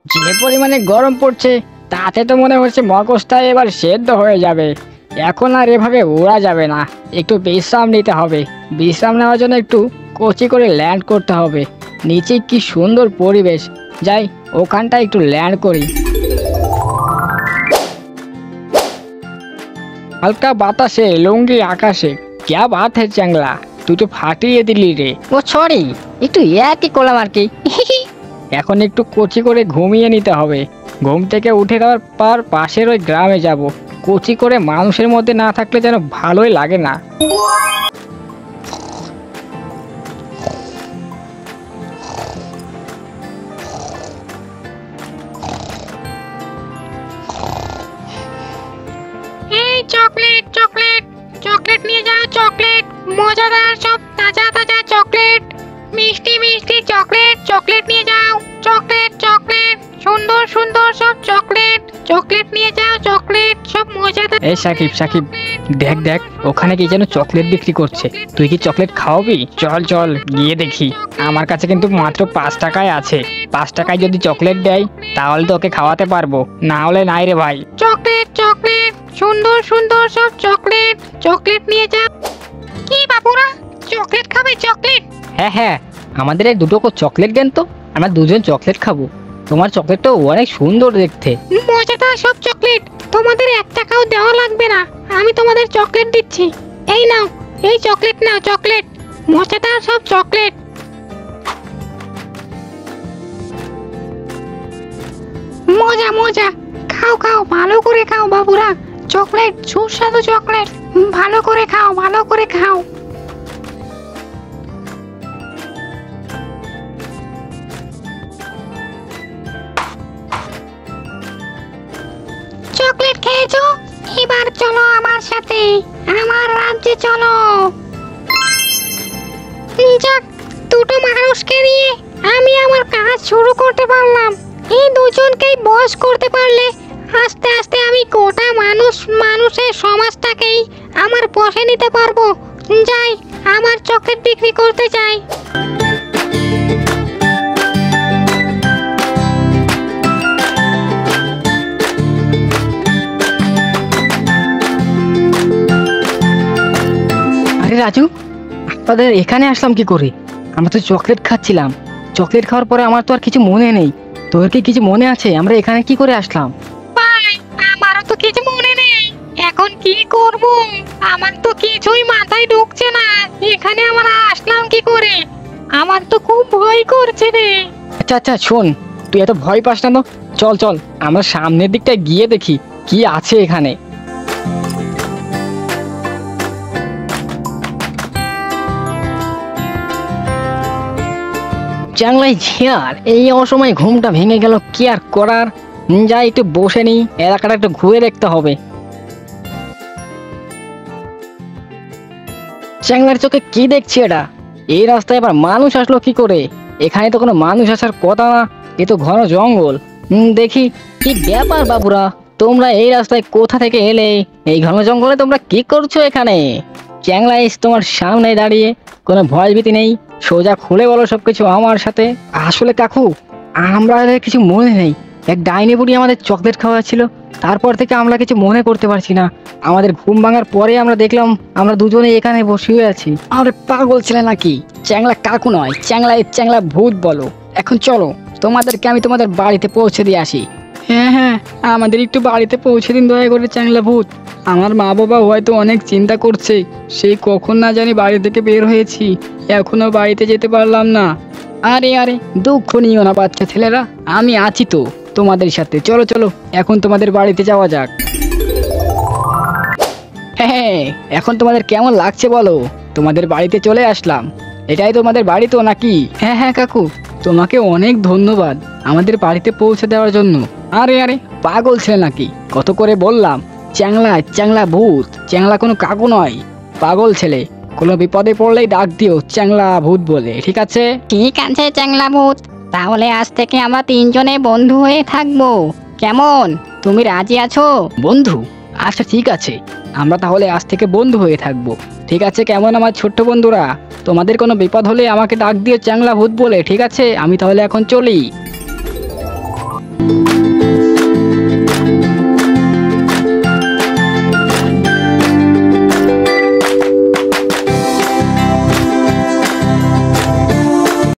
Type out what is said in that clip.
যে পরিমাণে গরম পড়ছে তাতে তো মনে হচ্ছে মগজটা এবার সেদ্ধ হয়ে যাবে। এখন আর এভাবে উড়া যাবে না, একটু বিশ্রাম নিতে হবে। বিশ্রাম নেওয়ার জন্য একটু কোচি করে ল্যান্ড করতে হবে। নিচে কি সুন্দর পরিবেশ, যাই ওখানটা একটু ল্যান্ড করি। হালকা বাতাসে লুঙ্গি আকাশে, ক্যা বাত হে চ্যাংলা, তুই তো ফাটিয়ে দিলি রে। ও সরি, একটু কি করলাম আর কি। এখন একটু কোচি করে ঘুমিয়ে নিতে হবে। ঘুম থেকে উঠে দেওয়ার পর পাশের ওই গ্রামে যাব। কোচি করে মানুষের মধ্যে না থাকলে যেন ভালোই লাগে না। এই চকলেট চকলেট চকলেট নিয়ে যাও, চকলেট মজাদার সব তাজা তাজা চকলেট, মিষ্টি মিষ্টি চকলেট, চকলেট নিয়ে যাও, চকলেট চকলেট সুন্দর সুন্দর সব চকলেট, চকলেট নিয়ে যাও, চকলেট সব মজাদার। এই সাকিব সাকিব, দেখ দেখ ওখানে কি যেন চকলেট বিক্রি করছে। তুই কি চকলেট খাওয়াবি? চল চল গিয়ে দেখি। আমার কাছে কিন্তু মাত্র 5 টাকায় আছে। 5 টাকায় যদি চকলেট দেয় তাহলে তোকে খাওয়াতে পারবো, না হলে নাই রে ভাই। চকলেট চকলেট সুন্দর সুন্দর সব চকলেট, চকলেট নিয়ে যাও। কি বাবুরা, চকলেট খাবে? চকলেট? হ্যাঁ হ্যাঁ, আমাদের এই দুটো চকলেট দেন তো, আমরা দুজন চকলেট খাবো। তোমার চকলেটটা অনেক সুন্দর দেখতে। মজাদার সব চকলেট, তোমাদের 1 টাকাও দেওয়া লাগবে না, আমি তোমাদের চকলেট দিচ্ছি। এই নাও, এই চকলেট নাও, চকলেট মজাদার সব চকলেট। মজা মজা, খাও খাও, ভালো করে খাও বাবুরা, চকলেট সুস্বাদু চকলেট, ভালো করে খাও, ভালো করে খাও। চকলেট খেয়েছো? এবার চলো আমার সাথে, আমার রাজ্যে চলো। যাক, দুটো মানুষকে নিয়ে আমি আমার কাজ শুরু করতে পারলাম। এই দুজনকেই বশ করতে পারলে আস্তে আস্তে আমি গোটা মানুষের সমাজটাকেই আমার বশে নিতে পারবো। যাই, আমার চকলেট বিক্রি করতে যাই। আরে রাজু, আপনাদের এখানে আসলাম কি করে? আমরা তো চকলেট খাচ্ছিলাম। চকলেট খাওয়ার পরে আমার তো আর কিছু মনে নেই। তোর কি কিছু মনে আছে আমরা এখানে কি করে আসলাম? ভাই, আমারও তো কিছু মনে নেই, এখন কি করব? আমার তো কিছুই মাথায় ঢুকছে না, এখানে আমরা আসলাম কি করে? আমার তো খুব ভয় করছে রে। আচ্ছা আচ্ছা শোন, তুই এত ভয় পাস না তো, চল চল আমরা সামনের দিকটায় গিয়ে দেখি কি আছে এখানে। চ্যাংলাই ঝিয়ার, এই অসময় ঘুমটা ভেঙে গেল, কি আর করার। যাই একটু বসে নি, এলাকাটা একটু ঘুরে দেখতে হবে। চ্যাংলার চোখে কি দেখছি এটা? এই রাস্তায় আবার মানুষ আসলো কি করে? এখানে তো কোনো মানুষ আসার কথা না, এ তো ঘন জঙ্গল। দেখি কি ব্যাপার বাবুরা, তোমরা এই রাস্তায় কোথা থেকে এলে? এই ঘন জঙ্গলে তোমরা কি করছো এখানে? চ্যাংলা তোমার সামনে দাঁড়িয়ে, কোনো ভয় ভীতি নেই, সোজা খুলে বলো সবকিছু আমার সাথে। আসলে কাকু, আমরা কিছু মনে নেই। এক ডাইনি বুড়ি আমাদের চকলেট খাওয়াচ্ছিল, তারপর থেকে আমরা কিছু মনে করতে পারছি না। আমাদের ঘুম ভাঙার পরে আমরা দেখলাম আমরা দুজনে এখানে বসে আছি। আরে পাগল ছেলে নাকি? চ্যাংলা কাকু নয়, চ্যাংলা ভূত বলো। এখন চলো, তোমাদেরকে আমি তোমাদের বাড়িতে পৌঁছে দিয়ে আসি। হ্যাঁ হ্যাঁ, আমাদের একটু বাড়িতে পৌঁছে দিন দয়া করে চ্যাংলা ভূত। আমার মা বাবা হয়তো অনেক চিন্তা করছে, সেই কখন না জানি বাড়ি থেকে বের হয়েছি, এখনো বাড়িতে যেতে পারলাম না। আরে আরে দুঃখ নিও না বাচ্চা ছেলেরা, আমি আছি তো তোমাদের সাথে। চলো চলো, এখন তোমাদের বাড়িতে যাওয়া যাক। হ্যাঁ, এখন তোমাদের কেমন লাগছে বলো? তোমাদের বাড়িতে চলে আসলাম। এটাই তোমাদের বাড়ি তো নাকি? হ্যাঁ হ্যাঁ কাকু, তোমাকে অনেক ধন্যবাদ আমাদের বাড়িতে পৌঁছে দেওয়ার জন্য। আরে আরে পাগল ছেলে নাকি? কত করে বললাম, চ্যাংলা ভূত। চ্যাংলা কোনো কাকু নয়, পাগল ছেলে। কোনো বিপদে পড়লেই ডাক দিও চ্যাংলা ভূত বলে, ঠিক আছে? ঠিক আছে চ্যাংলা ভূত, তাহলে আজ থেকে আমরা 3 জনে বন্ধু হয়ে থাকবো, কেমন? তুমি রাজি আছো? বন্ধু? আচ্ছা ঠিক আছে, আমরা তাহলে আজ থেকে বন্ধু হয়ে থাকবো। ঠিক আছে কেমন আমার ছোট্ট বন্ধুরা? তোমাদের কোনো বিপদ হলে আমাকে ডাক দিও চ্যাংলা ভূত বলে, ঠিক আছে? আমি তাহলে এখন চলি।